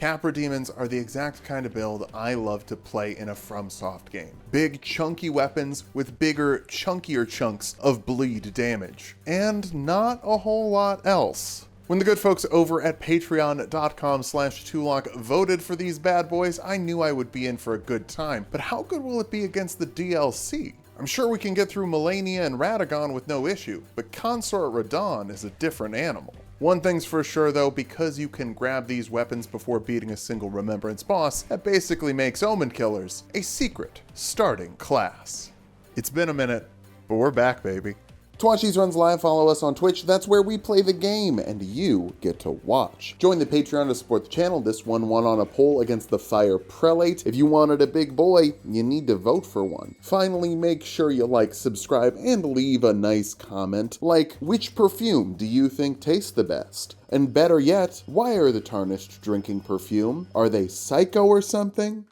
Capra Demons are the exact kind of build I love to play in a FromSoft game. Big, chunky weapons with bigger, chunkier chunks of bleed damage. And not a whole lot else. When the good folks over at patreon.com/Tulok voted for these bad boys, I knew I would be in for a good time. But how good will it be against the DLC? I'm sure we can get through Melania and Radagon with no issue, but Consort Radon is a different animal. One thing's for sure though, because you can grab these weapons before beating a single Remembrance boss, that basically makes Omenkillers a secret starting class. It's been a minute, but we're back, baby. To watch these runs live, follow us on Twitch. That's where we play the game, and you get to watch. Join the Patreon to support the channel. This one won on a poll against the Fire Prelate. If you wanted a big boy, you need to vote for one. Finally, make sure you like, subscribe, and leave a nice comment. Like, which perfume do you think tastes the best? And better yet, why are the Tarnished drinking perfume? Are they psycho or something?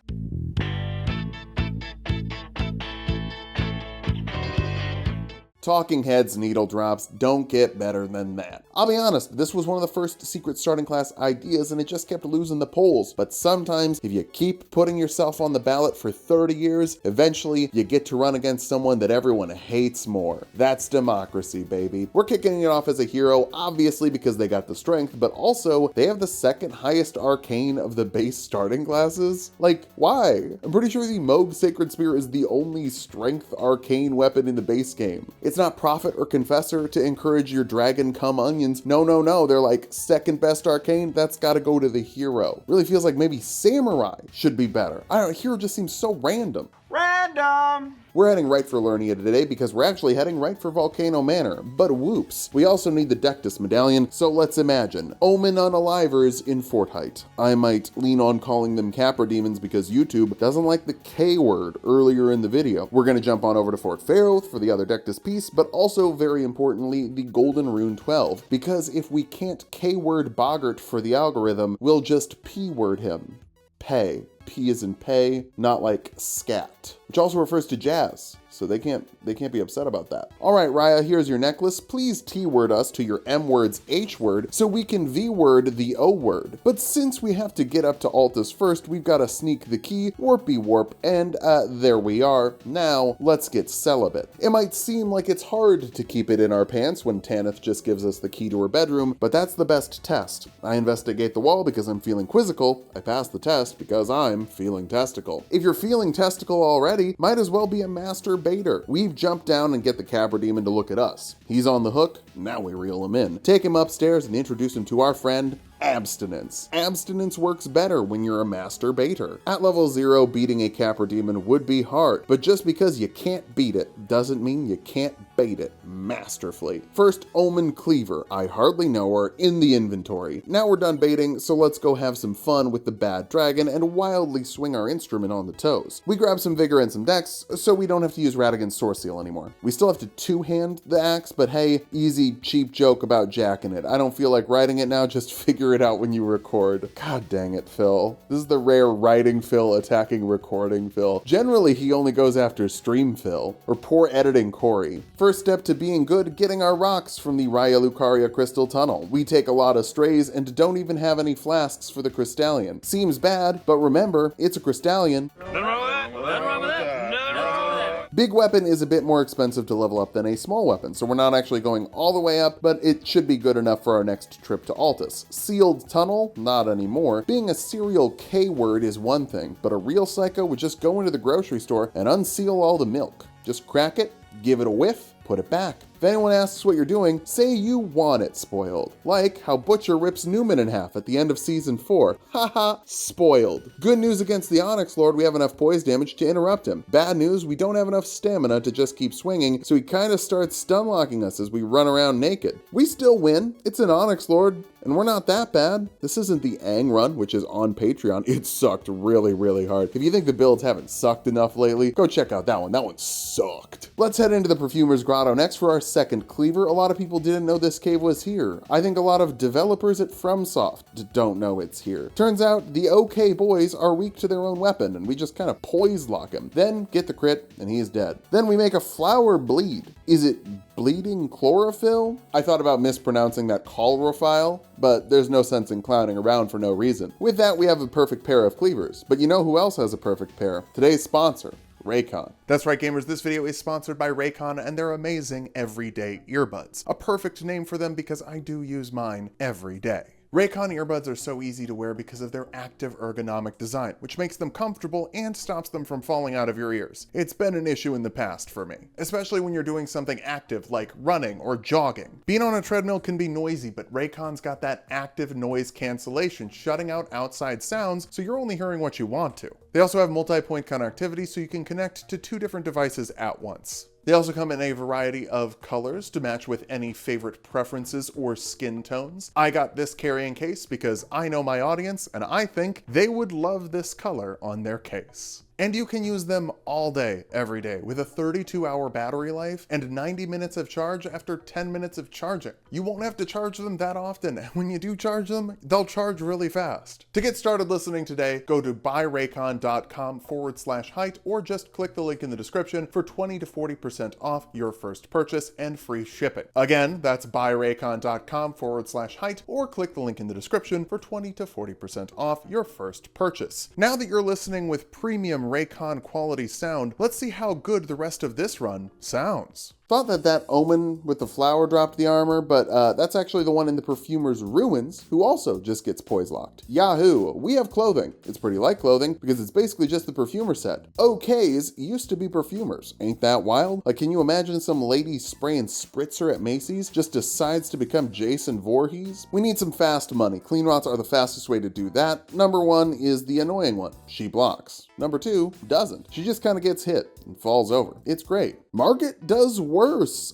Talking Heads needle drops don't get better than that. I'll be honest, this was one of the first secret starting class ideas and it just kept losing the polls. But sometimes, if you keep putting yourself on the ballot for 30 years, eventually you get to run against someone that everyone hates more. That's democracy, baby. We're kicking it off as a hero, obviously because they got the strength, but also they have the second highest arcane of the base starting classes. Like, why? I'm pretty sure the Moog Sacred Spear is the only strength arcane weapon in the base game. It's not Prophet or Confessor to encourage your dragon cum onions. No. They're like second best arcane. That's gotta go to the hero. Really feels like maybe Samurai should be better. I don't know, hero just seems so random. Random! We're heading right for Lernia today because we're actually heading right for Volcano Manor, but whoops. We also need the Dectus Medallion, so let's imagine Omen Unalivers in Fortnite. I might lean on calling them Capra Demons because YouTube doesn't like the K word earlier in the video. We're gonna jump on over to Fort Faroth for the other Dectus piece, but also very importantly, the Golden Rune 12, because if we can't K word Boggart for the algorithm, we'll just P word him. Pay. P as in pay, not like scat, which also refers to jazz. So they can't be upset about that. All right, Raya, here's your necklace. Please T-word us to your M word's H word so we can V-word the O word. But since we have to get up to Altus first, we've got to sneak the key, warpy warp, and there we are. Now, let's get celibate. It might seem like it's hard to keep it in our pants when Tanith just gives us the key to her bedroom, but that's the best test. I investigate the wall because I'm feeling quizzical. I pass the test because I'm feeling testicle. If you're feeling testicle already, might as well be a master baiter. We've jumped down and get the Capra Demon to look at us. He's on the hook, now we reel him in. Take him upstairs and introduce him to our friend, Abstinence. Abstinence works better when you're a master baiter. At level 0, beating a Capra Demon would be hard, but just because you can't beat it doesn't mean you can't bait it masterfully. First, Omenkiller. I hardly know her, in the inventory. Now we're done baiting, so let's go have some fun with the bad dragon and wildly swing our instrument on the toes. We grab some vigor and some dex, so we don't have to use Radagon's Source Seal anymore. We still have to two-hand the axe, but hey, easy, cheap joke about jacking it. I don't feel like writing it now, just figure it out when you record. God dang it, Phil. This is the rare writing Phil attacking recording Phil. Generally, he only goes after stream Phil, or poor editing Corey. First step to being good, getting our rocks from the Raya Lucaria Crystal Tunnel. We take a lot of strays and don't even have any flasks for the Crystallion. Seems bad, but remember, it's a Crystallion. Nothing wrong with that. Nothing wrong with that. Nothing wrong with that. Big weapon is a bit more expensive to level up than a small weapon, so we're not actually going all the way up, but it should be good enough for our next trip to Altus. Sealed tunnel? Not anymore. Being a serial K word is one thing, but a real psycho would just go into the grocery store and unseal all the milk. Just crack it, give it a whiff, put it back. If anyone asks what you're doing, say you want it spoiled. Like how Butcher rips Newman in half at the end of season 4. Haha, spoiled. Good news against the Onyx Lord, we have enough poise damage to interrupt him. Bad news, we don't have enough stamina to just keep swinging, so he kind of starts stun locking us as we run around naked. We still win. It's an Onyx Lord, and we're not that bad. This isn't the Aang run, which is on Patreon. It sucked really, really hard. If you think the builds haven't sucked enough lately, go check out that one. That one sucked. Let's head into the Perfumer's Grotto next for our second cleaver, a lot of people didn't know this cave was here. I think a lot of developers at FromSoft don't know it's here. Turns out the OK boys are weak to their own weapon, and we just kind of poise lock him. Then get the crit, and he is dead. Then we make a flower bleed. Is it bleeding chlorophyll? I thought about mispronouncing that chlorophyll, but there's no sense in clowning around for no reason. With that, we have a perfect pair of cleavers. But you know who else has a perfect pair? Today's sponsor, Raycon. That's right, gamers, this video is sponsored by Raycon and their amazing everyday earbuds. A perfect name for them because I do use mine every day. Raycon earbuds are so easy to wear because of their active ergonomic design, which makes them comfortable and stops them from falling out of your ears. It's been an issue in the past for me, especially when you're doing something active like running or jogging. Being on a treadmill can be noisy, but Raycon's got that active noise cancellation, shutting out outside sounds so you're only hearing what you want to. They also have multi-point connectivity so you can connect to 2 different devices at once. They also come in a variety of colors to match with any favorite preferences or skin tones. I got this carrying case because I know my audience and I think they would love this color on their case. And you can use them all day, every day, with a 32-hour battery life and 90 minutes of charge after 10 minutes of charging. You won't have to charge them that often, and when you do charge them, they'll charge really fast. To get started listening today, go to buyraycon.com/height or just click the link in the description for 20 to 40% off your first purchase and free shipping. Again, that's buyraycon.com/height or click the link in the description for 20 to 40% off your first purchase. Now that you're listening with premium Raycon quality sound, let's see how good the rest of this run sounds. Thought that omen with the flower dropped the armor, but that's actually the one in the Perfumer's Ruins, who also just gets poise locked. Yahoo! We have clothing. It's pretty light clothing because it's basically just the Perfumer set. OKs used to be Perfumers. Ain't that wild? Like, can you imagine some lady spraying spritzer at Macy's just decides to become Jason Voorhees? We need some fast money. Clean rots are the fastest way to do that. Number 1 is the annoying one. She blocks. Number 2 doesn't. She just kind of gets hit and falls over. It's great. Market does worse.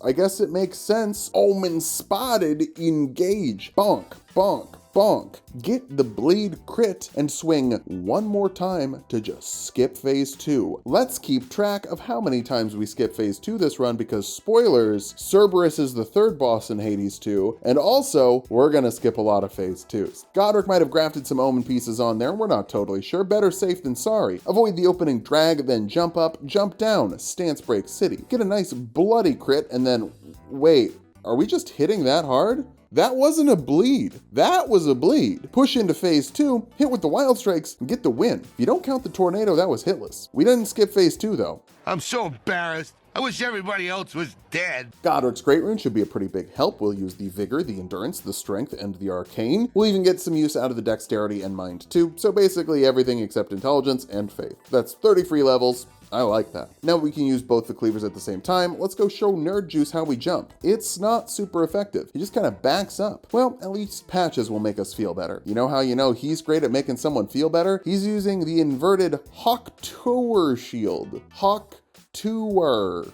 I guess it makes sense. Omen spotted, engage. Bonk, bonk, bonk. Get the bleed crit and swing one more time to just skip phase 2. Let's keep track of how many times we skip phase 2 this run because spoilers, Cerberus is the 3rd boss in Hades 2, and also we're gonna skip a lot of phase 2s. Godric might have grafted some Omen pieces on there, we're not totally sure. Better safe than sorry. Avoid the opening drag, then jump up, jump down, stance break city. Get a nice bloody crit and then, wait, are we just hitting that hard? That wasn't a bleed. That was a bleed. Push into phase 2, hit with the wild strikes, and get the win. If you don't count the tornado, that was hitless. We didn't skip phase 2 though. I'm so embarrassed. I wish everybody else was dead. Godric's Great Rune should be a pretty big help. We'll use the Vigor, the Endurance, the Strength, and the Arcane. We'll even get some use out of the Dexterity and Mind too. So basically everything except Intelligence and Faith. That's 30 free levels. I like that. Now we can use both the cleavers at the same time. Let's go show Nerd Juice how we jump. It's not super effective. He just kind of backs up. Well, at least Patches will make us feel better. You know how you know he's great at making someone feel better? He's using the inverted Hawk Tour shield. Hawk Tour.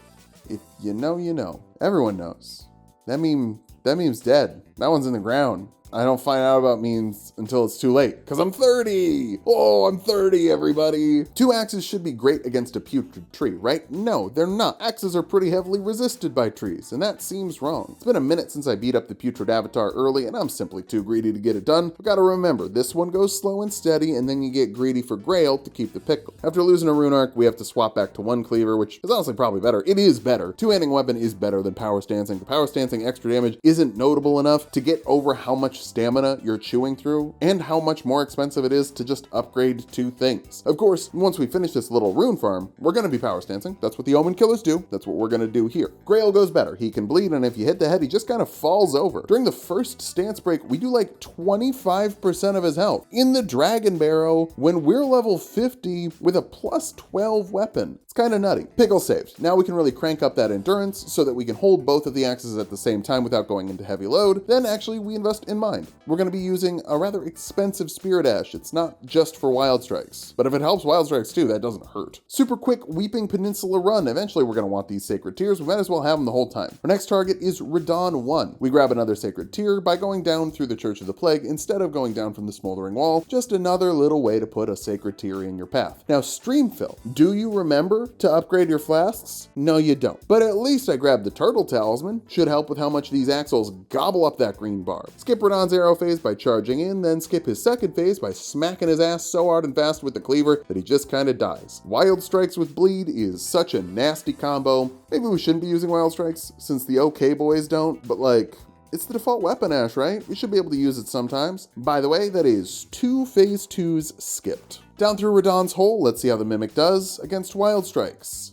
If you know, you know. Everyone knows. That meme's dead. That one's in the ground. I don't find out about memes until it's too late, because I'm 30! Oh, I'm 30, everybody! 2 axes should be great against a putrid tree, right? No, they're not. Axes are pretty heavily resisted by trees, and that seems wrong. It's been a minute since I beat up the putrid avatar early, and I'm simply too greedy to get it done. But gotta remember, this one goes slow and steady, and then you get greedy for Grail to keep the pickle. After losing a rune arc, we have to swap back to 1 cleaver, which is honestly probably better. It is better. 2-handing weapon is better than power stancing. The power stancing extra damage isn't notable enough to get over how much stamina you're chewing through and how much more expensive it is to just upgrade 2 things. Of course, once we finish this little rune farm, we're going to be power stancing. That's what the Omenkillers do. That's what we're going to do here. Grail goes better. He can bleed, and if you hit the head, he just kind of falls over. During the first stance break, we do like 25% of his health. In the Dragon Barrow, when we're level 50 with a plus 12 weapon. It's kind of nutty. Pickle saved. Now we can really crank up that endurance so that we can hold both of the axes at the same time without going into heavy load. Then actually we invest in mine. mind. We're going to be using a rather expensive Spirit Ash. It's not just for Wild Strikes, but if it helps Wild Strikes too, that doesn't hurt. Super quick Weeping Peninsula run. Eventually we're going to want these Sacred Tears. We might as well have them the whole time. Our next target is Radon 1. We grab another Sacred Tear by going down through the Church of the Plague instead of going down from the Smoldering Wall. Just another little way to put a Sacred Tear in your path. Now, Stream Fill. Do you remember to upgrade your flasks? No, you don't. But at least I grabbed the Turtle Talisman. Should help with how much these Axles gobble up that green bar. Skip Radon's arrow phase by charging in, then skip his second phase by smacking his ass so hard and fast with the cleaver that he just kinda dies. Wild Strikes with Bleed is such a nasty combo. Maybe we shouldn't be using Wild Strikes since the OK boys don't, but like, it's the default weapon, Ash, right? We should be able to use it sometimes. By the way, that is 2 phase 2s skipped. Down through Radon's hole, let's see how the Mimic does against Wild Strikes.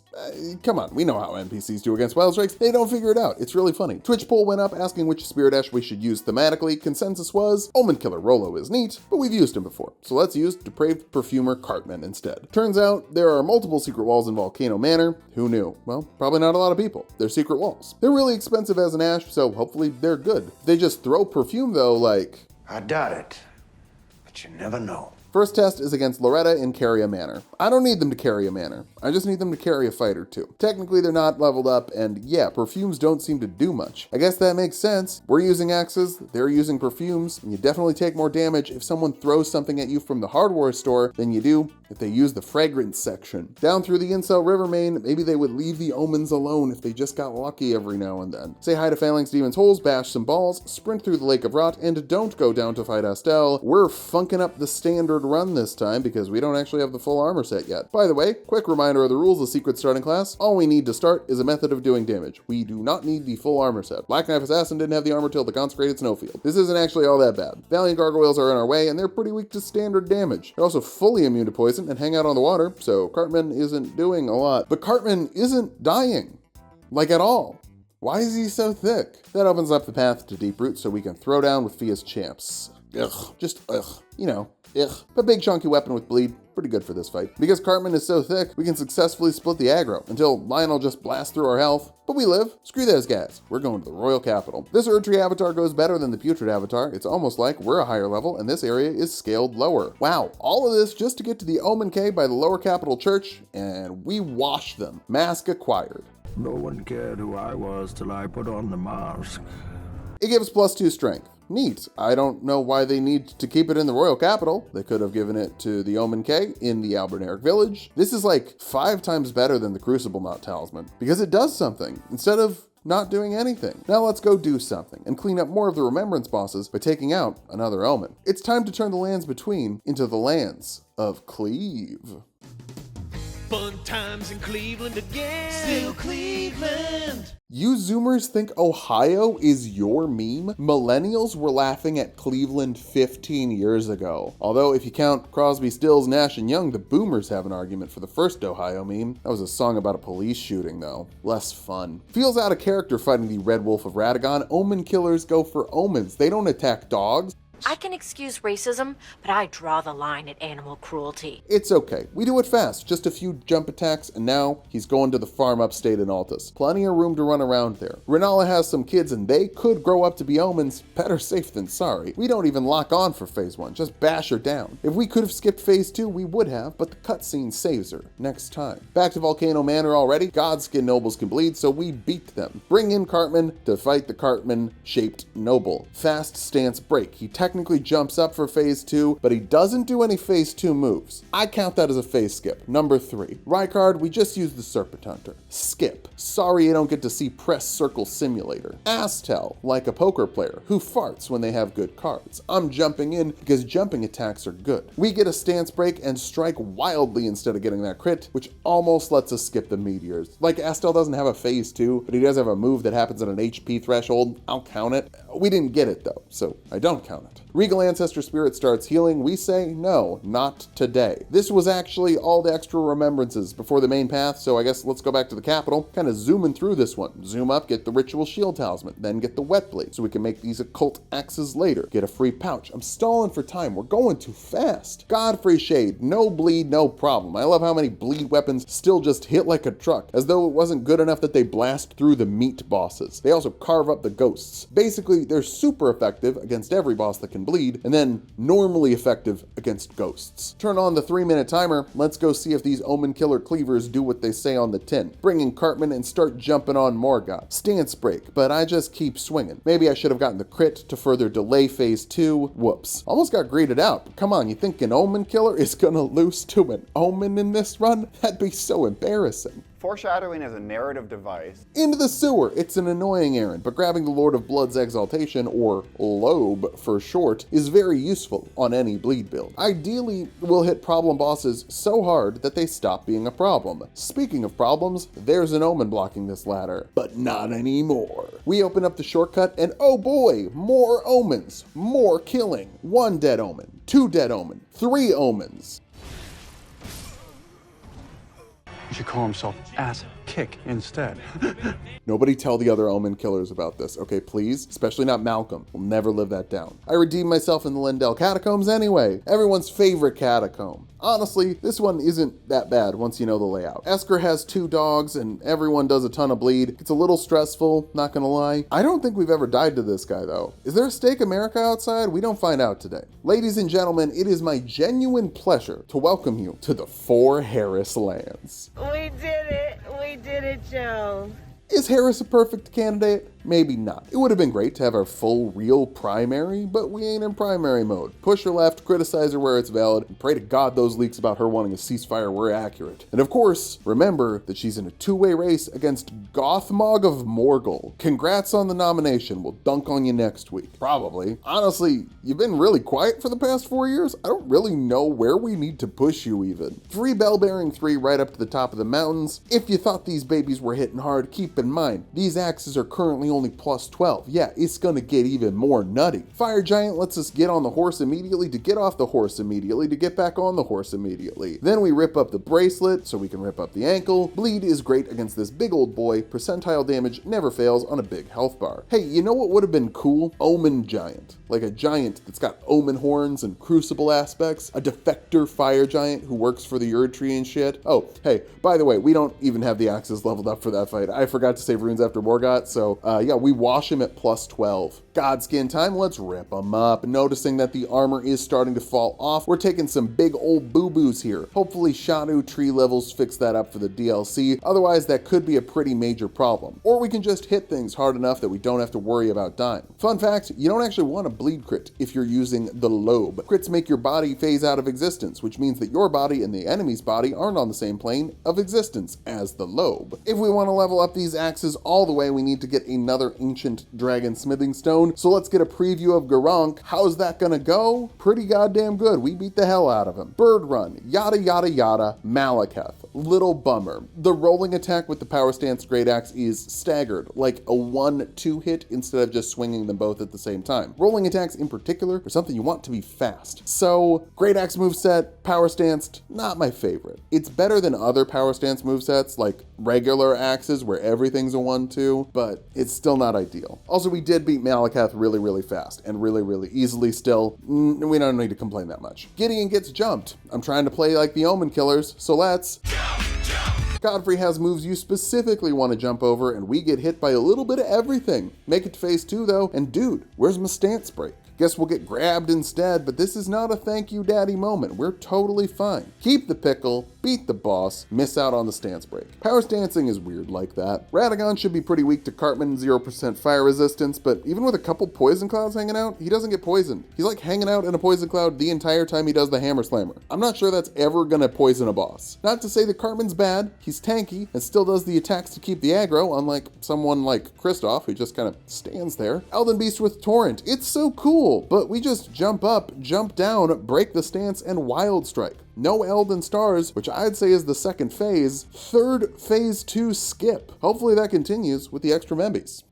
Come on, we know how NPCs do against Wild Strikes. They don't figure it out. It's really funny. Twitch poll went up asking which Spirit Ash we should use thematically. Consensus was, Omenkiller Rolo is neat, but we've used him before. So let's use Depraved Perfumer Cartman instead. Turns out there are multiple secret walls in Volcano Manor. Who knew? Well, probably not a lot of people. They're secret walls. They're really expensive as an Ash, so hopefully they're good. If they just throw perfume though, like... I doubt it, but you never know. First test is against Loretta in Carry a Manor. I don't need them to carry a manor. I just need them to carry a fight or two. Technically, they're not leveled up, and yeah, perfumes don't seem to do much. I guess that makes sense. We're using axes, they're using perfumes, and you definitely take more damage if someone throws something at you from the hardware store than you do if they use the fragrance section. Down through the Incel River main, maybe they would leave the omens alone if they just got lucky every now and then. Say hi to Phalanx Demon's Holes, bash some balls, sprint through the Lake of Rot, and don't go down to fight Astel. We're funking up the standard run this time because we don't actually have the full armor set yet. By the way, quick reminder of the rules of Secret Starting Class. All we need to start is a method of doing damage. We do not need the full armor set. Black Knife Assassin didn't have the armor till the Consecrated Snowfield. This isn't actually all that bad. Valiant Gargoyles are in our way, and they're pretty weak to standard damage. They're also fully immune to poison and hang out on the water, so Cartman isn't doing a lot. But Cartman isn't dying. Like at all. Why is he so thick? That opens up the path to Deeproot so we can throw down with Fia's champs. Ugh. Just ugh. You know. Ugh. But big chunky weapon with bleed. Pretty good for this fight. Because Cartman is so thick, we can successfully split the aggro until Lionel just blasts through our health. But we live. Screw those guys. We're going to the Royal Capital. This Erdtree avatar goes better than the Putrid avatar. It's almost like we're a higher level and this area is scaled lower. Wow. All of this just to get to the Omen Cave by the Lower Capital Church, and we wash them. Mask acquired. No one cared who I was till I put on the mask. It gives +2 strength. Neat. I don't know why they need to keep it in the Royal Capital. They could have given it to the Omen K in the Alberneric Village. This is like 5 times better than the Crucible Knot Talisman because it does something instead of not doing anything. Now let's go do something and clean up more of the Remembrance bosses by taking out another Omen. It's time to turn the lands between into the lands of Cleve. Fun times in Cleveland again. Still Cleveland. You Zoomers think Ohio is your meme? Millennials were laughing at Cleveland 15 years ago. Although if you count Crosby, Stills, Nash, and Young, the boomers have an argument for the first Ohio meme. That was a song about a police shooting though. Less fun. Feels out of character fighting the Red Wolf of Radagon. Omen killers go for omens. They don't attack dogs. I can excuse racism, but I draw the line at animal cruelty. It's okay. We do it fast. Just a few jump attacks, and now he's going to the farm upstate in Altus. Plenty of room to run around there. Rala has some kids, and they could grow up to be omens. Better safe than sorry. We don't even lock on for phase 1. Just bash her down. If we could have skipped phase 2, we would have, but the cutscene saves her. Next time. Back to Volcano Manor already. Godskin nobles can bleed, so we beat them. Bring in Cartman to fight the Cartman-shaped noble. Fast stance break. He technically jumps up for phase 2, but he doesn't do any phase 2 moves. I count that as a phase skip. Number 3. Rykard, we just use the Serpent Hunter. Skip. Sorry you don't get to see Press Circle Simulator. Astel, like a poker player who farts when they have good cards. I'm jumping in because jumping attacks are good. We get a stance break and strike wildly instead of getting that crit, which almost lets us skip the meteors. Like Astel doesn't have a phase 2, but he does have a move that happens at an HP threshold. I'll count it. We didn't get it though, so I don't count it. that. Regal Ancestor Spirit starts healing. We say, no, not today. This was actually all the extra remembrances before the main path, so I guess let's go back to the capital. Kind of zooming through this one. Zoom up, get the Ritual Shield Talisman, then get the Wet Blade, so we can make these occult axes later. Get a free pouch. I'm stalling for time. We're going too fast. Godfrey Shade, no bleed, no problem. I love how many bleed weapons still just hit like a truck, as though it wasn't good enough that they blast through the meat bosses. They also carve up the ghosts. Basically, they're super effective against every boss that can bleed, and then normally effective against ghosts. Turn on the 3-minute timer. Let's go see if these Omenkiller cleavers do what they say on the tin. Bring in Cartman and start jumping on Morgoth. Stance break, but I just keep swinging. Maybe I should have gotten the crit to further delay phase 2. Whoops. Almost got greeted out. But come on, you think an Omenkiller is gonna lose to an Omen in this run? That'd be so embarrassing. Foreshadowing is a narrative device. Into the sewer. It's an annoying errand, but grabbing the Lord of Blood's Exaltation, or Lobe for short, is very useful on any bleed build. Ideally, we'll hit problem bosses so hard that they stop being a problem. Speaking of problems, there's an Omen blocking this ladder, but not anymore. We open up the shortcut and oh boy, more Omens, more killing. 1 dead Omen, 2 dead Omen, 3 Omens. He should call himself Ass Kick instead. Nobody tell the other Omen killers about this, okay, please? Especially not Malcolm. We'll never live that down. I redeemed myself in the Lindell Catacombs anyway. Everyone's favorite catacomb. Honestly, this one isn't that bad once you know the layout. Esker has 2 dogs and everyone does a ton of bleed. It's a little stressful, not gonna lie. I don't think we've ever died to this guy though. Is there a Steak America outside? We don't find out today. Ladies and gentlemen, it is my genuine pleasure to welcome you to the 4 Harris lands. We did it. We did it, Joe. Is Harris a perfect candidate? Maybe not. It would have been great to have our full real primary, but we ain't in primary mode. Push her left, criticize her where it's valid, and pray to God those leaks about her wanting a ceasefire were accurate. And of course, remember that she's in a 2-way race against Gothmog of Morgul. Congrats on the nomination. We'll dunk on you next week. Probably. Honestly, you've been really quiet for the past 4 years. I don't really know where we need to push you even. 3 bell-bearing 3 right up to the top of the mountains. If you thought these babies were hitting hard, keep in mind, these axes are currently only plus 12. Yeah, it's gonna get even more nutty. Fire Giant lets us get on the horse immediately, to get off the horse immediately, to get back on the horse immediately. Then we rip up the bracelet so we can rip up the ankle. Bleed is great against this big old boy. Percentile damage never fails on a big health bar. Hey, you know what would have been cool? Omen Giant. Like a giant that's got omen horns and crucible aspects. A defector fire giant who works for the Erd Tree and shit. Oh, hey, by the way, we don't even have the axes leveled up for that fight. I forgot to save runes after Morgoth, so yeah, we wash him at plus 12. Godskin time, let's rip him up. Noticing that the armor is starting to fall off, we're taking some big old boo-boos here. Hopefully Shanu tree levels fix that up for the DLC, otherwise that could be a pretty major problem. Or we can just hit things hard enough that we don't have to worry about dying. Fun fact, you don't actually want to bleed crit if you're using the Lobe. Crits make your body phase out of existence, which means that your body and the enemy's body aren't on the same plane of existence as the Lobe. If we want to level up these axes all the way, we need to get another ancient dragon smithing stone. So let's get a preview of Garank. How's that gonna go? Pretty goddamn good. We beat the hell out of him. Bird Run, yada yada yada, Malekith. Little bummer. The rolling attack with the Power Stance Great Axe is staggered, like a 1-2 hit instead of just swinging them both at the same time. Rolling attacks in particular are something you want to be fast. So, Great Axe moveset, Power Stanced, not my favorite. It's better than other Power Stance movesets like regular axes where everything's a 1-2, but it's still not ideal. Also, we did beat Malekith really, really fast and really, really easily still. We don't need to complain that much. Gideon gets jumped. I'm trying to play like the Omen killers, so let's... Godfrey has moves you specifically want to jump over, and we get hit by a little bit of everything. Make it to phase 2 though, and dude, where's my stance break? Guess we'll get grabbed instead, but this is not a thank you daddy moment. We're totally fine. Keep the pickle, beat the boss, miss out on the stance break. Power stancing is weird like that. Radagon should be pretty weak to Cartman, 0% fire resistance, but even with a couple poison clouds hanging out, he doesn't get poisoned. He's like hanging out in a poison cloud the entire time he does the hammer slammer. I'm not sure that's ever gonna poison a boss. Not to say that Cartman's bad, he's tanky and still does the attacks to keep the aggro, unlike someone like Kristoff who just kind of stands there. Elden Beast with Torrent, it's so cool. But we just jump up, jump down, break the stance, and wild strike. No Elden Stars, which I'd say is the second phase. Third phase 2 skip. Hopefully that continues with the extra members.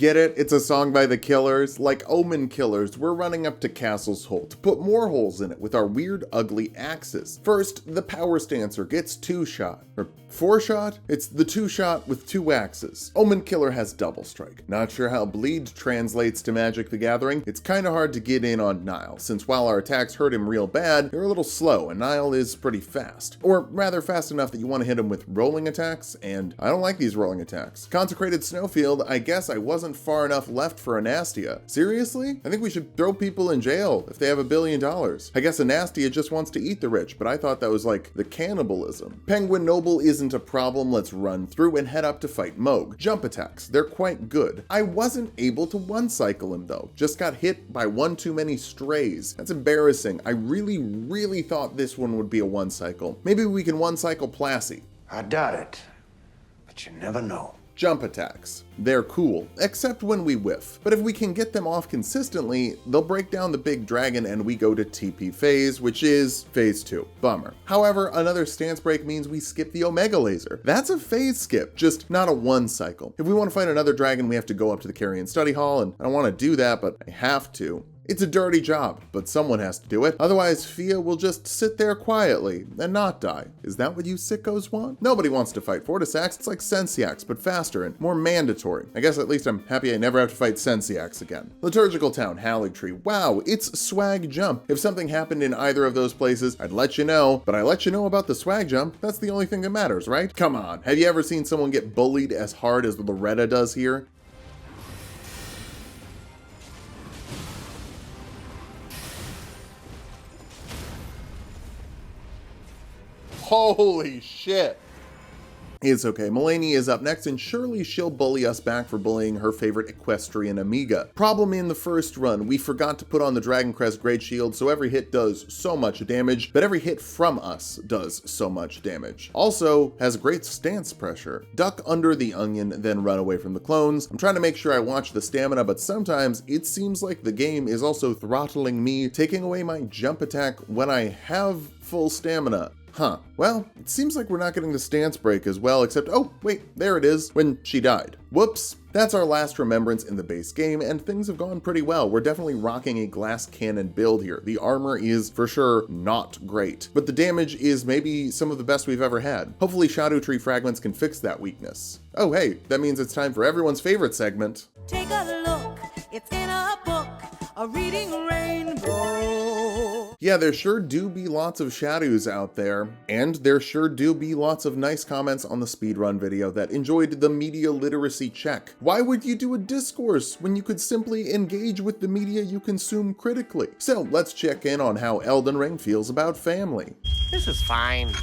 Get it? It's a song by the Killers. Like Omenkillers, we're running up to Castle's Hole to put more holes in it with our weird, ugly axes. First, the power stancer gets 2-shot. Or 4-shot? It's the 2-shot with 2 axes. Omenkiller has double strike. Not sure how bleed translates to Magic the Gathering. It's kinda hard to get in on Nile, since while our attacks hurt him real bad, they're a little slow, and Nile is pretty fast. Or rather fast enough that you want to hit him with rolling attacks, and I don't like these rolling attacks. Consecrated Snowfield, I guess I wasn't far enough left for Anastia. Seriously? I think we should throw people in jail if they have $1 billion. I guess Anastia just wants to eat the rich, but I thought that was like the cannibalism. Penguin Noble isn't a problem, let's run through and head up to fight Moog. Jump attacks, they're quite good. I wasn't able to one-cycle him though, just got hit by one too many strays. That's embarrassing. I really thought this one would be a one-cycle. Maybe we can one-cycle Plassey. I doubt it, but you never know. Jump attacks. They're cool, except when we whiff. But if we can get them off consistently, they'll break down the big dragon and we go to TP phase, which is phase 2. Bummer. However, another stance break means we skip the Omega Laser. That's a phase skip, just not a one cycle. If we want to fight another dragon, we have to go up to the Carrion Study Hall, and I don't want to do that, but I have to. It's a dirty job, but someone has to do it. Otherwise, Fia will just sit there quietly and not die. Is that what you sickos want? Nobody wants to fight Fortisax. It's like Sensiax, but faster and more mandatory. I guess at least I'm happy I never have to fight Sensiax again. Liturgical Town, Haligtree. Wow, it's swag jump. If something happened in either of those places, I'd let you know, but I let you know about the swag jump. That's the only thing that matters, right? Come on. Have you ever seen someone get bullied as hard as Loretta does here? Holy shit. It's okay, Mulaney is up next, and surely she'll bully us back for bullying her favorite equestrian amiga. Problem in the first run, we forgot to put on the Dragon Crest Great Shield, so every hit does so much damage, but every hit from us does so much damage. Also, has great stance pressure. Duck under the onion, then run away from the clones. I'm trying to make sure I watch the stamina, but sometimes it seems like the game is also throttling me, taking away my jump attack when I have full stamina. Huh. Well, it seems like we're not getting the stance break as well, except, oh, wait, there it is, when she died. Whoops. That's our last remembrance in the base game, and things have gone pretty well. We're definitely rocking a glass cannon build here. The armor is, for sure, not great, but the damage is maybe some of the best we've ever had. Hopefully Shadow Tree fragments can fix that weakness. Oh hey, that means it's time for everyone's favorite segment. Take a look, it's in a book, a reading rainbow. Yeah, there sure do be lots of shadows out there, and there sure do be lots of nice comments on the speedrun video that enjoyed the media literacy check. Why would you do a discourse when you could simply engage with the media you consume critically? So let's check in on how Elden Ring feels about family. This is fine.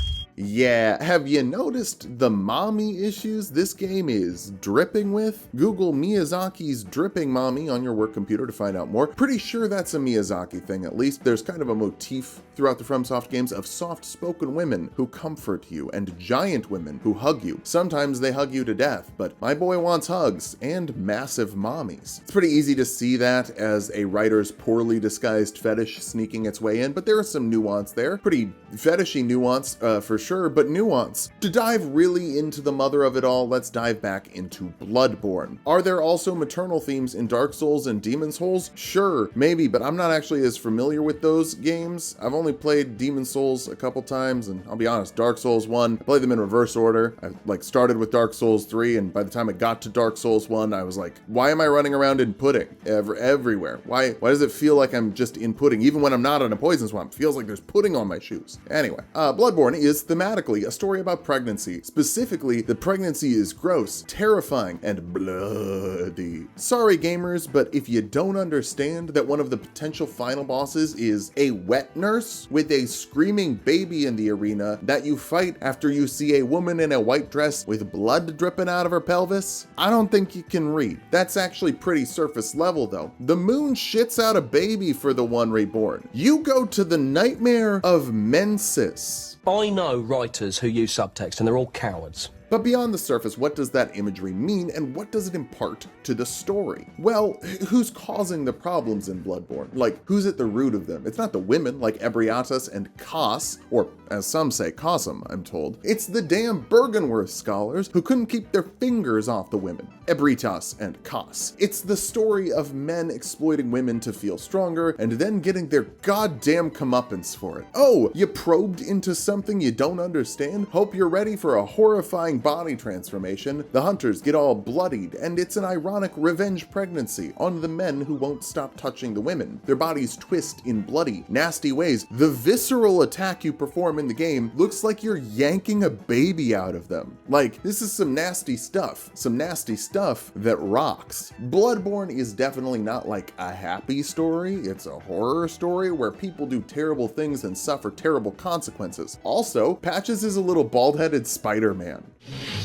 Yeah, have you noticed the mommy issues this game is dripping with? Google Miyazaki's dripping mommy on your work computer to find out more. Pretty sure that's a Miyazaki thing, at least. There's kind of a motif throughout the FromSoft games of soft-spoken women who comfort you and giant women who hug you. Sometimes they hug you to death, but my boy wants hugs and massive mommies. It's pretty easy to see that as a writer's poorly disguised fetish sneaking its way in, but there is some nuance there. Pretty fetishy nuance, for sure, but nuance. To dive really into the mother of it all, let's dive back into Bloodborne. Are there also maternal themes in Dark Souls and Demon's Souls? Sure, maybe, but I'm not actually as familiar with those games. I've only played Demon's Souls a couple times, and I'll be honest, Dark Souls 1, I played them in reverse order. I started with Dark Souls 3, and by the time I got to Dark Souls 1, I was like, why am I running around in pudding everywhere? Why does it feel like I'm just in pudding? Even when I'm not in a poison swamp, it feels like there's pudding on my shoes. Anyway, Bloodborne is thematically a story about pregnancy. Specifically, the pregnancy is gross, terrifying, and bloody. Sorry gamers, but if you don't understand that one of the potential final bosses is a wet nurse with a screaming baby in the arena that you fight after you see a woman in a white dress with blood dripping out of her pelvis, I don't think you can read. That's actually pretty surface level though. The moon shits out a baby for the one reborn. You go to the nightmare of Mensis. I know writers who use subtext and they're all cowards. But beyond the surface, what does that imagery mean, and what does it impart to the story? Well, who's causing the problems in Bloodborne? Like, who's at the root of them? It's not the women like Ebriatas and Kos, or as some say, Cosum, I'm told. It's the damn Bergenworth scholars who couldn't keep their fingers off the women, Ebritas and Kos. It's the story of men exploiting women to feel stronger and then getting their goddamn comeuppance for it. Oh, you probed into something you don't understand? Hope you're ready for a horrifying body transformation. The hunters get all bloodied, and it's an ironic revenge pregnancy on the men who won't stop touching the women. Their bodies twist in bloody, nasty ways. The visceral attack you perform in the game looks like you're yanking a baby out of them. Like, this is some nasty stuff that rocks. Bloodborne is definitely not like a happy story. It's a horror story where people do terrible things and suffer terrible consequences. Also, Patches is a little bald-headed Spider-Man.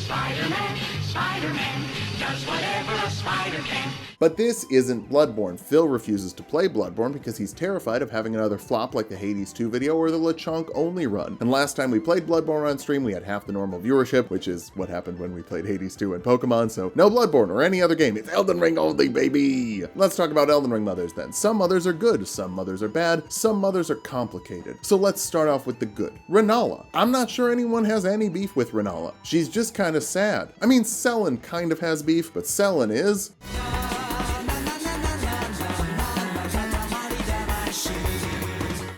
Spider-Man does whatever a spider can. But this isn't Bloodborne. Phil refuses to play Bloodborne because he's terrified of having another flop like the Hades 2 video or the LeChonk only run. And last time we played Bloodborne on stream, we had half the normal viewership, which is what happened when we played Hades 2 and Pokemon, so no Bloodborne or any other game. It's Elden Ring only, baby! Let's talk about Elden Ring mothers then. Some mothers are good, some mothers are bad, some mothers are complicated. So let's start off with the good. Rennala. I'm not sure anyone has any beef with Rennala. She's just kind of sad. I mean, Sellen kind of has beef, but Sellen is...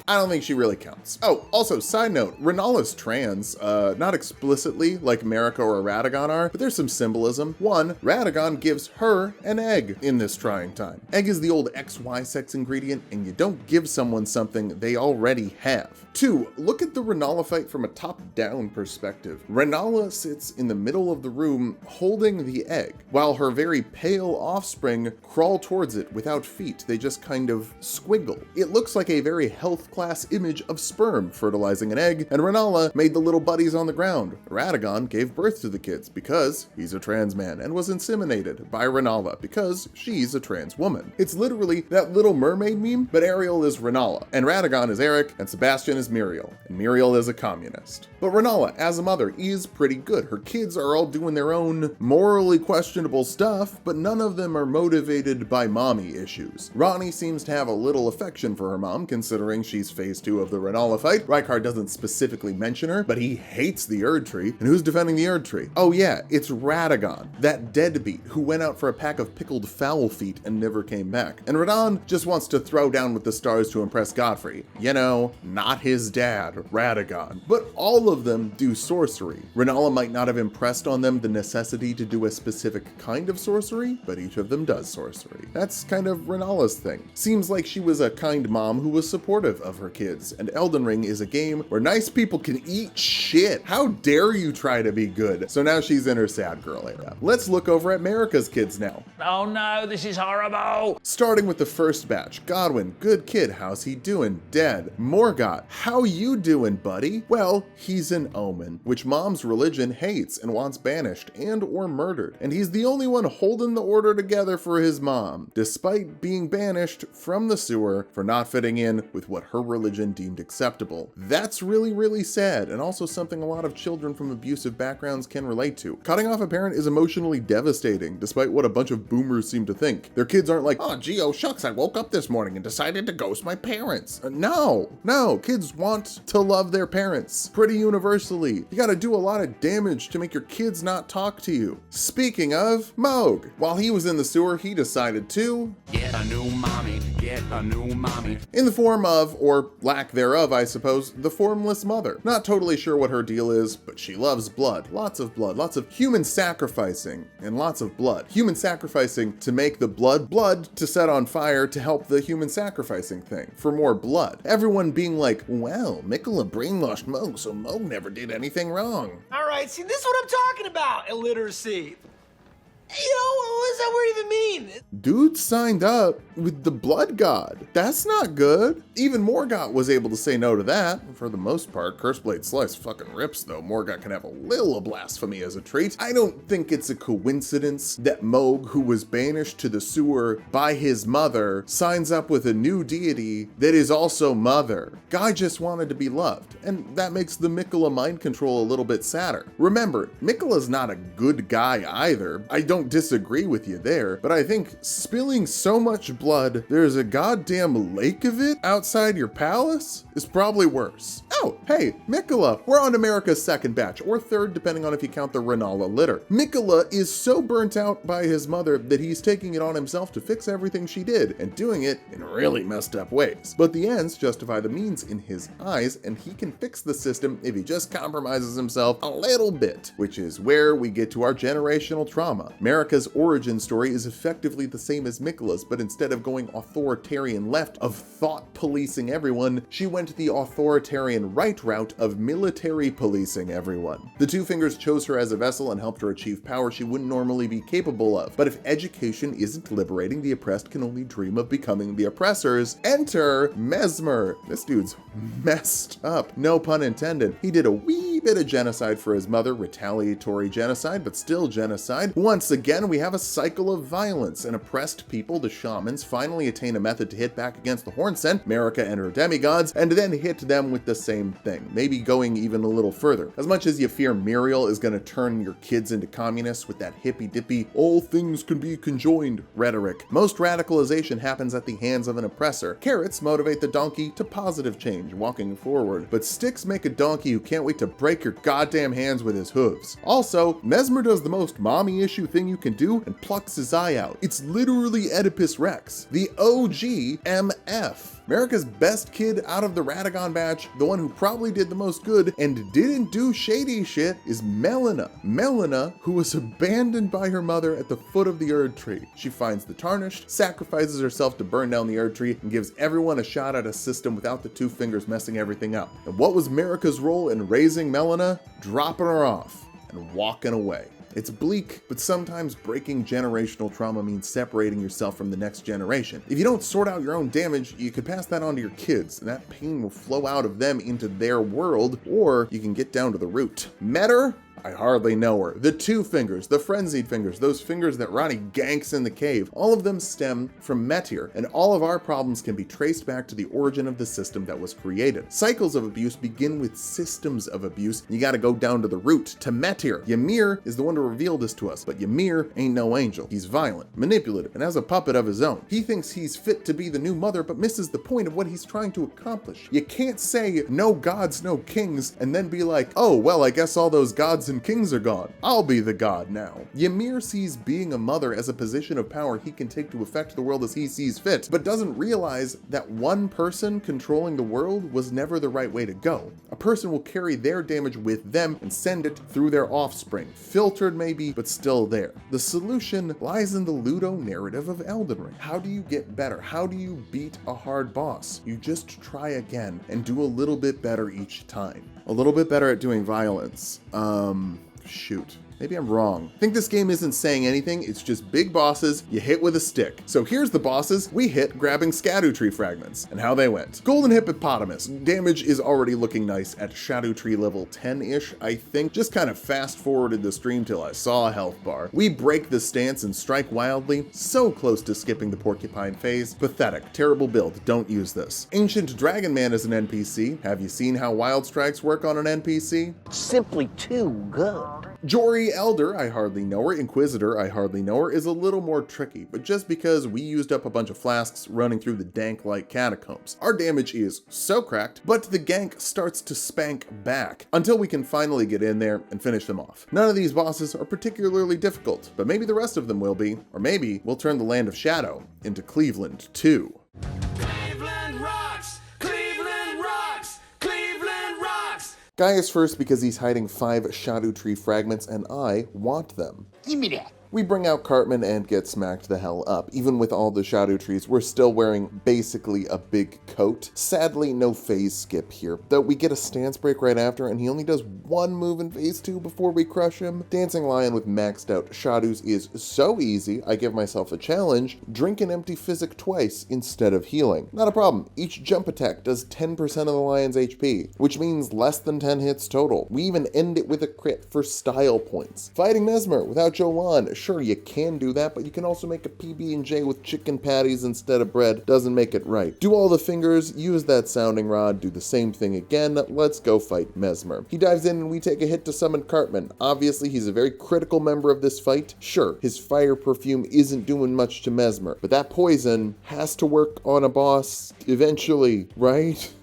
I don't think she really counts. Oh, also, side note, Rennala's trans, not explicitly like Marika or Radagon are, but there's some symbolism. One, Radagon gives her an egg in this trying time. Egg is the old XY sex ingredient, and you don't give someone something they already have. Two, look at the Rennala fight from a top-down perspective. Rennala sits in the middle of the room holding the egg, while her very pale offspring crawl towards it without feet. They just kind of squiggle. It looks like a very health class image of sperm fertilizing an egg, and Rennala made the little buddies on the ground. Radagon gave birth to the kids because he's a trans man and was inseminated by Rennala because she's a trans woman. It's literally that Little Mermaid meme, but Ariel is Rennala, and Radagon is Eric, and Sebastian is Muriel, and Muriel is a communist. But Rennala, as a mother, is pretty good. Her kids are all doing their own morally questionable stuff, but none of them are motivated by mommy issues. Ronnie seems to have a little affection for her mom, considering she's phase 2 of the Rennala fight. Rykard doesn't specifically mention her, but he hates the Erd Tree. And who's defending the Erd Tree? Oh yeah, it's Radagon, that deadbeat who went out for a pack of pickled fowl feet and never came back. And Radon just wants to throw down with the stars to impress Godfrey. You know, not his dad, Radagon. But all of them do sorcery. Rennala might not have impressed on them the necessity to do a specific kind of sorcery, but each of them does sorcery. That's kind of Rennala's thing. Seems like she was a kind mom who was supportive of her kids, and Elden Ring is a game where nice people can eat shit. How dare you try to be good? So now she's in her sad girl era. Let's look over at Marika's kids now. Oh no, this is horrible. Starting with the first batch. Godwin, good kid, how's he doing? Dead. Morgoth, how you doing, buddy? Well, he's an omen, which mom's religion hates and wants banished and or murdered. And he's the only one holding the order together for his mom, despite being banished from the sewer for not fitting in with what her religion deemed acceptable. That's really, really sad, and also something a lot of children from abusive backgrounds can relate to. Cutting off a parent is emotionally devastating, despite what a bunch of boomers seem to think. Their kids aren't like, oh gee, oh shucks, I woke up this morning and decided to ghost my parents. No, kids want to love their parents pretty universally. You gotta do a lot of damage to make your kids not talk to you. Speaking of, Moog, while he was in the sewer, he decided to Get a new mommy, get a new mommy. in the form of, or lack thereof, I suppose, the formless mother. Not totally sure what her deal is, but she loves blood, lots of human sacrificing, and lots of blood. Human sacrificing to make the blood to set on fire to help the human sacrificing thing, for more blood. Everyone being like, wow, Miquella brainwashed Moog, so Moog never did anything wrong. All right, see, this is what I'm talking about, illiteracy. what does that word even mean? Dude signed up with the blood god. That's not good. Even Morgott was able to say no to that. For the most part, Curseblade Slice fucking rips though. Morgott can have a little blasphemy as a treat. I don't think it's a coincidence that Moog, who was banished to the sewer by his mother, signs up with a new deity that is also mother. Guy just wanted to be loved, and that makes the Miquella mind control a little bit sadder. Remember, Miquella's not a good guy either. I don't disagree with you there, but I think spilling so much blood there's a goddamn lake of it outside your palace is probably worse. Oh, hey, Miquella, we're on America's second batch, or third depending on if you count the Rala litter. Miquella is so burnt out by his mother that he's taking it on himself to fix everything she did, and doing it in really messed up ways. But the ends justify the means in his eyes, and he can fix the system if he just compromises himself a little bit, which is where we get to our generational trauma. America's origin story is effectively the same as Miquella's, but instead of going authoritarian left of thought policing everyone, she went the authoritarian right route of military policing everyone. The Two Fingers chose her as a vessel and helped her achieve power she wouldn't normally be capable of. But if education isn't liberating, the oppressed can only dream of becoming the oppressors. Enter Mesmer. This dude's messed up, no pun intended. He did a wee bit of genocide for his mother, retaliatory genocide, but still genocide. Once again, we have a cycle of violence. An oppressed people, the shamans, finally attain a method to hit back against the Horn Scent, America and her demigods, and then hit them with the same thing, maybe going even a little further. As much as you fear Muriel is gonna turn your kids into communists with that hippy-dippy, all things can be conjoined rhetoric, most radicalization happens at the hands of an oppressor. Carrots motivate the donkey to positive change, walking forward, but sticks make a donkey who can't wait to break your goddamn hands with his hooves. Also, Mesmer does the most mommy issue thing you can do and plucks his eye out. It's literally Oedipus Rex, the OG MF. America's best kid out of the Radagon batch, the one who probably did the most good and didn't do shady shit, is Melina. Melina, who was abandoned by her mother at the foot of the Erd Tree. She finds the Tarnished, sacrifices herself to burn down the Erd Tree, and gives everyone a shot at a system without the Two Fingers messing everything up. And what was America's role in raising Melina? Dropping her off and walking away. It's bleak, but sometimes breaking generational trauma means separating yourself from the next generation. If you don't sort out your own damage, you could pass that on to your kids, and that pain will flow out of them into their world, or you can get down to the root. Metter? I hardly know her. The Two Fingers, the Frenzied Fingers, those fingers that Ronnie ganks in the cave, all of them stem from Metyr, and all of our problems can be traced back to the origin of the system that was created. Cycles of abuse begin with systems of abuse. You gotta go down to the root, to Metyr. Ymir is the one to reveal this to us, but Ymir ain't no angel. He's violent, manipulative, and has a puppet of his own. He thinks he's fit to be the new mother, but misses the point of what he's trying to accomplish. You can't say no gods, no kings, and then be like, oh, well, I guess all those gods and kings are gone. I'll be the god now. Ymir sees being a mother as a position of power he can take to affect the world as he sees fit, but doesn't realize that one person controlling the world was never the right way to go. A person will carry their damage with them and send it through their offspring. Filtered maybe, but still there. The solution lies in the Ludo narrative of Elden Ring. How do you get better? How do you beat a hard boss? You just try again and do a little bit better each time. A little bit better at doing violence. Shoot. Maybe I'm wrong. I think this game isn't saying anything, it's just big bosses you hit with a stick. So here's the bosses we hit grabbing Shadow Tree fragments, and how they went. Golden Hippopotamus. Damage is already looking nice at Shadow Tree level 10-ish, I think. Just kind of fast forwarded the stream till I saw a health bar. We break the stance and strike wildly, so close to skipping the porcupine phase. Pathetic, terrible build, don't use this. Ancient Dragon Man is an NPC. Have you seen how wild strikes work on an NPC? Simply too good. Jory Elder, I hardly know her. Inquisitor, I hardly know her, is a little more tricky, but just because we used up a bunch of flasks running through the dank-like catacombs. Our damage is so cracked, but the gank starts to spank back until we can finally get in there and finish them off. None of these bosses are particularly difficult, but maybe the rest of them will be, or maybe we'll turn the Land of Shadow into Cleveland too. Cleveland rocks! Cleveland rocks! Cleveland rocks! Guy is first because he's hiding 5 Shadow Tree fragments and I want them. Give me that. We bring out Cartman and get smacked the hell up. Even with all the shadow trees, we're still wearing basically a big coat. Sadly, no phase skip here, though we get a stance break right after, and he only does one move in phase 2 before we crush him. Dancing Lion with maxed out shadows is so easy, I give myself a challenge: drink an empty physic twice instead of healing. Not a problem. Each jump attack does 10% of the Lion's HP, which means less than 10 hits total. We even end it with a crit for style points. Fighting Mesmer without Jolan, sure, you can do that, but you can also make a PB&J with chicken patties instead of bread. Doesn't make it right. Do all the fingers, use that sounding rod, do the same thing again. Let's go fight Mesmer. He dives in and we take a hit to summon Cartman. Obviously, he's a very critical member of this fight. Sure, his fire perfume isn't doing much to Mesmer, but that poison has to work on a boss eventually, right?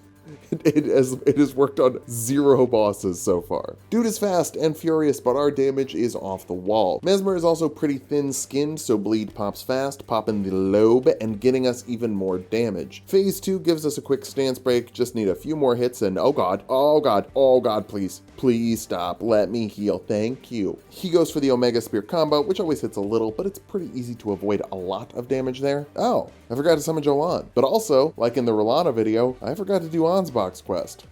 It has worked on 0 bosses so far. Dude is fast and furious, but our damage is off the wall. Mesmer is also pretty thin-skinned, so bleed pops fast, popping the lobe and getting us even more damage. Phase 2 gives us a quick stance break, just need a few more hits and oh god, please. Please stop, let me heal, thank you. He goes for the Omega Spear combo, which always hits a little, but it's pretty easy to avoid a lot of damage there. Oh, I forgot to summon Jolan. But also, like in the Rala video, I forgot to do Ansbach's quest.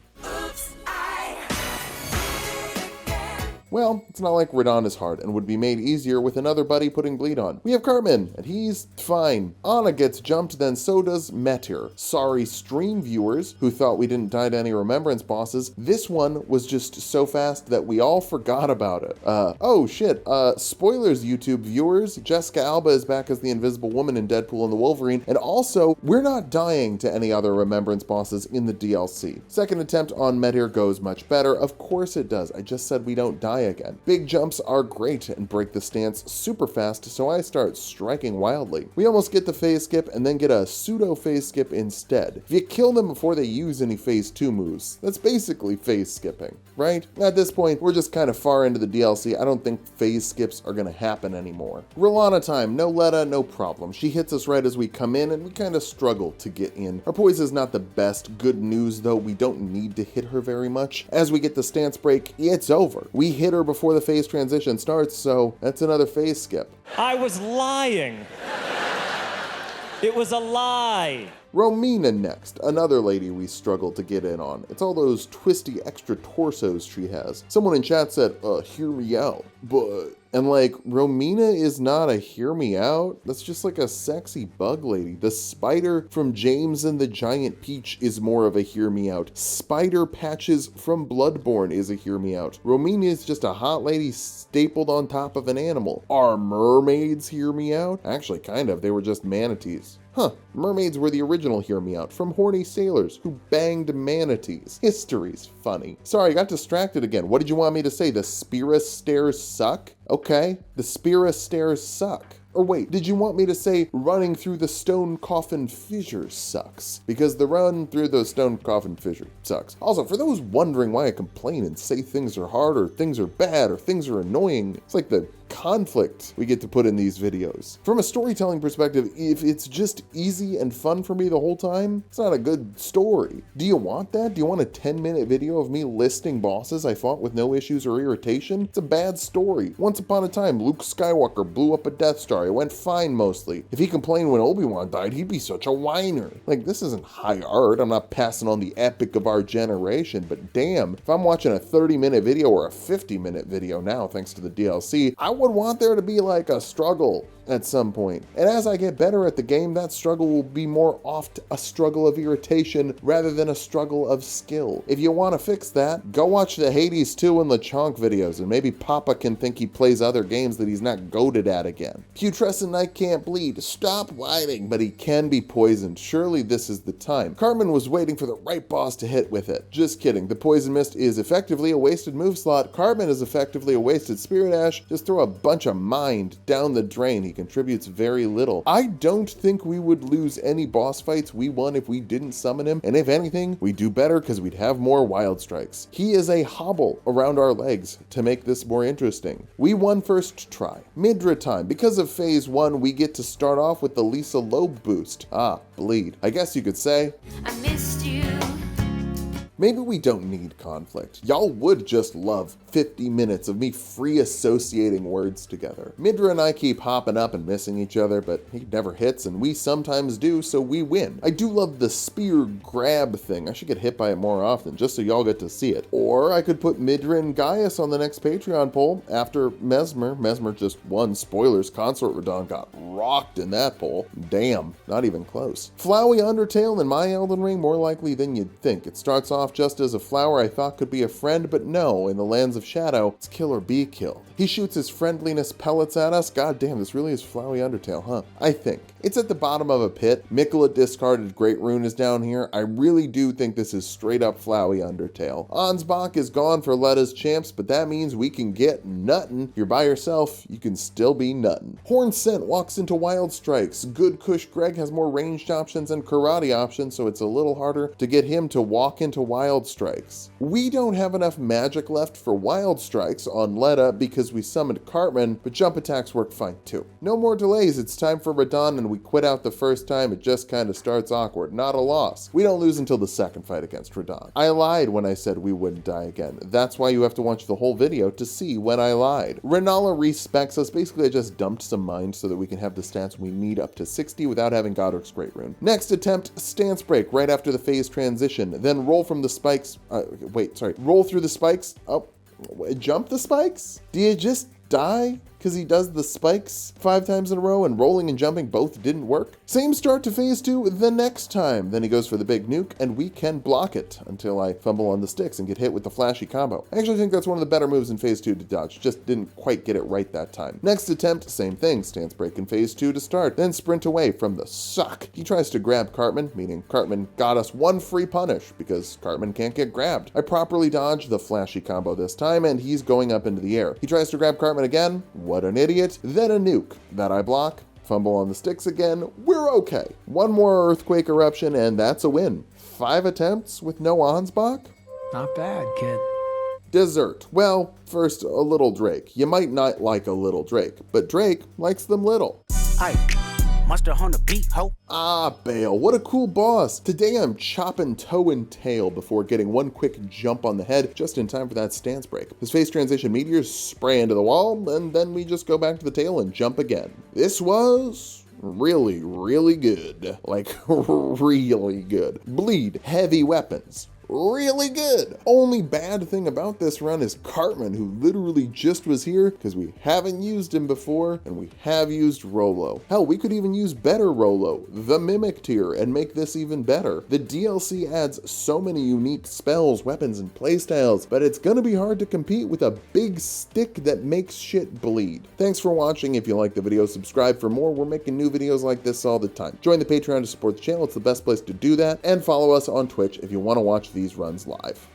Well, it's not like Radon is hard and would be made easier with another buddy putting bleed on. We have Cartman, and he's fine. Anna gets jumped, then so does Metir. Sorry, stream viewers who thought we didn't die to any remembrance bosses. This one was just so fast that we all forgot about it. Oh shit, spoilers YouTube viewers. Jessica Alba is back as the Invisible Woman in Deadpool and the Wolverine, and also, we're not dying to any other remembrance bosses in the DLC. Second attempt on Metir goes much better. Of course it does. I just said we don't die again. Big jumps are great and break the stance super fast, so I start striking wildly. We almost get the phase skip and then get a pseudo phase skip instead. If you kill them before they use any phase 2 moves, that's basically phase skipping, right? At this point, we're just kind of far into the DLC. I don't think phase skips are gonna happen anymore. Ralana time, no Letta, no problem. She hits us right as we come in and we kind of struggle to get in. Our poise is not the best. Good news though, we don't need to hit her very much. As we get the stance break, it's over. We hit her before the phase transition starts, so that's another phase skip. I was lying. It was a lie. Romina next, another lady we struggle to get in on. It's all those twisty extra torsos she has. Someone in chat said, hear me out, but... And like, Romina is not a hear me out. That's just like a sexy bug lady. The spider from James and the Giant Peach is more of a hear me out. Spider Patches from Bloodborne is a hear me out. Romina is just a hot lady stapled on top of an animal. Are mermaids hear me out? Actually, kind of. They were just manatees. Huh, mermaids were the original hear me out, from horny sailors who banged manatees. History's funny. Sorry, I got distracted again. What did you want me to say? The Spira stairs suck? Okay, the Spira stairs suck. Or wait, did you want me to say running through the stone coffin fissure sucks? Because the run through the stone coffin fissure sucks. Also, for those wondering why I complain and say things are hard or things are bad or things are annoying, it's like the conflict we get to put in these videos. From a storytelling perspective, if it's just easy and fun for me the whole time, it's not a good story. Do you want that? Do you want a 10-minute video of me listing bosses I fought with no issues or irritation? It's a bad story. Once upon a time, Luke Skywalker blew up a Death Star. It went fine mostly. If he complained when Obi-Wan died, he'd be such a whiner. Like, this isn't high art. I'm not passing on the epic of our generation, but damn, if I'm watching a 30-minute video or a 50-minute video now, thanks to the DLC, I would want there to be like a struggle at some point. And as I get better at the game, that struggle will be more oft a struggle of irritation rather than a struggle of skill. If you want to fix that, go watch the Hades 2 and LeChonk videos, and maybe Papa can think he plays other games that he's not goated at again. Putrescent Knight can't bleed. Stop whining, but he can be poisoned. Surely this is the time. Cartman was waiting for the right boss to hit with it. Just kidding. The Poison Mist is effectively a wasted move slot. Cartman is effectively a wasted Spirit Ash. Just throw a bunch of mind down the drain. He contributes very little. I don't think we would lose any boss fights we won if we didn't summon him, and if anything, we'd do better because we'd have more wild strikes. He is a hobble around our legs to make this more interesting. We won first try. Midra time. Because of phase 1, we get to start off with the Lisa Loeb boost. Ah, bleed. I guess you could say. I missed you. Maybe we don't need conflict. Y'all would just love 50 minutes of me free associating words together. Midra and I keep hopping up and missing each other, but he never hits, and we sometimes do, so we win. I do love the spear grab thing. I should get hit by it more often, just so y'all get to see it. Or I could put Midra and Gaius on the next Patreon poll after Mesmer. Mesmer just won. Spoilers, Consort Radon got rocked in that poll. Damn, not even close. Flowey Undertale in my Elden Ring, more likely than you'd think. It starts off just as a flower I thought could be a friend, but no, in the Lands of Shadow, it's kill or be killed. He shoots his friendliness pellets at us. God damn, this really is Flowey Undertale, huh? I think. It's at the bottom of a pit. Mikula discarded Great Rune is down here. I really do think this is straight up Flowey Undertale. Ansbach is gone for Letta's champs, but that means we can get nuttin'. If you're by yourself, you can still be nuttin'. Horn Scent walks into Wild Strikes. Good Kush Greg has more ranged options and karate options, so it's a little harder to get him to walk into Wild Strikes. We don't have enough magic left for Wild Strikes on Letta because we summoned Cartman, but jump attacks work fine too. No more delays, it's time for Radon, and we quit out the first time. It just kind of starts awkward. Not a loss. We don't lose until the second fight against Radon. I lied when I said we wouldn't die again. That's why you have to watch the whole video to see when I lied. Renala respects us. Basically, I just dumped some mind so that we can have the stats we need up to 60 without having Godric's Great Rune. Next attempt, stance break right after the phase transition. Then roll from the spikes. Roll through the spikes. Oh, jump the spikes? Do you just die because he does the spikes 5 times in a row and rolling and jumping both didn't work? Same start to phase 2 the next time. Then he goes for the big nuke and we can block it until I fumble on the sticks and get hit with the flashy combo. I actually think that's one of the better moves in phase 2 to dodge, just didn't quite get it right that time. Next attempt, same thing, stance break in phase 2 to start, then sprint away from the suck. He tries to grab Cartman, meaning Cartman got us 1 free punish because Cartman can't get grabbed. I properly dodged the flashy combo this time and he's going up into the air. He tries to grab Cartman again. What an idiot. Then a nuke. That I block. Fumble on the sticks again. We're okay. 1 more earthquake eruption and that's a win. 5 attempts with no Ansbach? Not bad, kid. Dessert. Well, first, a little Drake. You might not like a little Drake, but Drake likes them little. Monster on the beat, ho. Ah, Bale, what a cool boss. Today I'm chopping toe and tail before getting 1 quick jump on the head just in time for that stance break. His phase transition meteors spray into the wall, and then we just go back to the tail and jump again. This was really, really good. Like, really good. Bleed, heavy weapons. Really good. Only bad thing about this run is Cartman, who literally just was here because we haven't used him before and we have used Rolo. Hell, we could even use better Rolo, the Mimic tier, and make this even better. The DLC adds so many unique spells, weapons, and playstyles, but it's gonna be hard to compete with a big stick that makes shit bleed. Thanks for watching. If you like the video, subscribe for more. We're making new videos like this all the time. Join the Patreon to support the channel. It's the best place to do that. And follow us on Twitch if you want to watch these runs live.